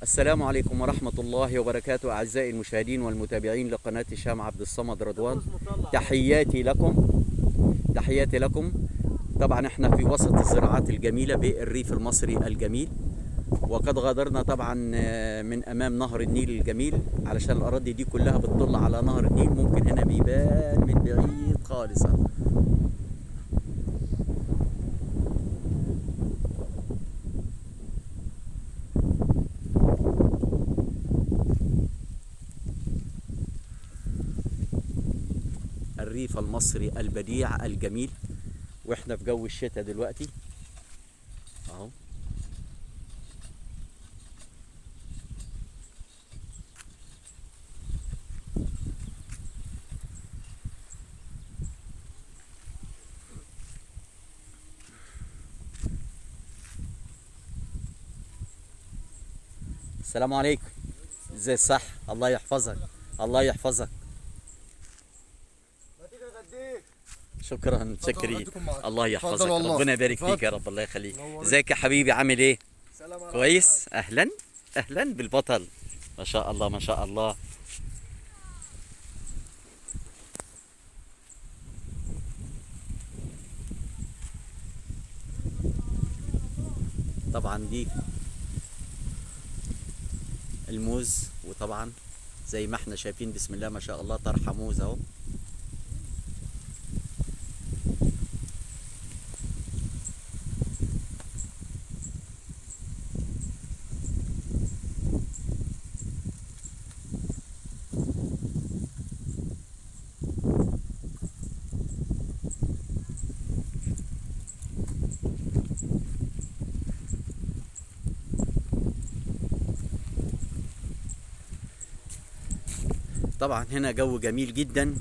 السلام عليكم ورحمة الله وبركاته أعزائي المشاهدين والمتابعين لقناة هشام عبد الصمد رضوان. تحياتي لكم تحياتي لكم. طبعا احنا في وسط الزراعات الجميلة بالريف المصري الجميل، وقد غادرنا طبعا من أمام نهر النيل الجميل، علشان الأراضي دي كلها بتطل على نهر النيل. ممكن هنا بيبان من بعيد خالص. الريف المصري البديع الجميل، واحنا في جو الشتاء دلوقتي اهو. السلام عليكم. ازاي الصح؟ الله يحفظك، الله يحفظك. شكرا، متشكرين. الله يحفظك، ربنا يبارك فيك يا رب، الله يخليك. ازيك يا حبيبي، عامل ايه؟ كويس. اهلا اهلا بالبطل، ما شاء الله ما شاء الله. طبعا دي الموز، وطبعا زي ما احنا شايفين بسم الله ما شاء الله طرحه موز اهو. طبعا هنا جو جميل جدا،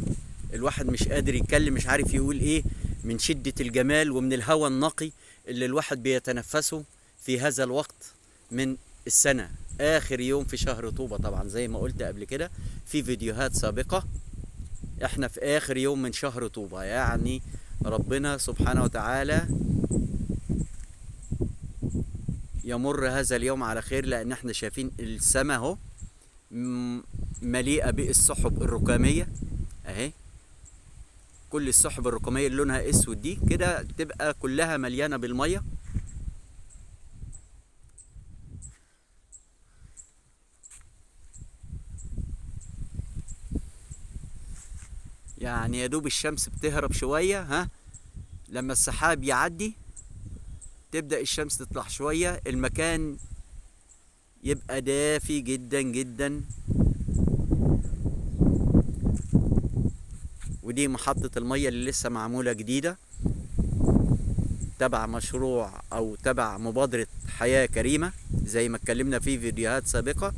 الواحد مش قادر يتكلم، مش عارف يقول ايه من شدة الجمال ومن الهواء النقي اللي الواحد بيتنفسه في هذا الوقت من السنة. آخر يوم في شهر طوبة، طبعا زي ما قلت قبل كده في فيديوهات سابقة، احنا في آخر يوم من شهر طوبة. يعني ربنا سبحانه وتعالى يمر هذا اليوم على خير، لأن احنا شايفين السماء اهو مليئة بالسحب الركامية اهي. كل السحب الركامية اللي لونها اسود دي كده تبقى كلها مليانة بالمية. يعني يا دوب الشمس بتهرب شوية، ها، لما السحاب يعدي تبدأ الشمس تطلع شوية، المكان يبقى دافي جدا جدا. ودي محطة المية اللي لسه معمولة جديدة تبع مشروع او تبع مبادرة حياة كريمة، زي ما اتكلمنا في فيديوهات سابقة.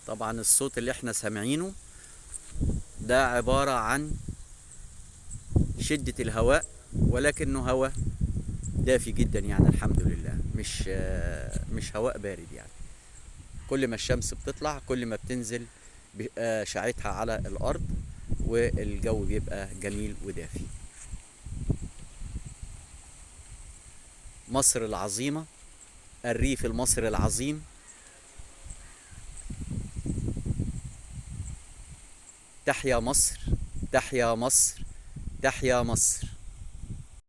طبعا الصوت اللي احنا سامعينه ده عبارة عن شدة الهواء، ولكنه هواء دافي جدا، يعني الحمد لله مش هواء بارد. يعني كل ما الشمس بتطلع كل ما بتنزل بيبقى اشعتها على الارض، والجو بيبقى جميل ودافي. مصر العظيمة، الريف المصري العظيم، تحيا مصر، تحيا مصر، تحيا مصر.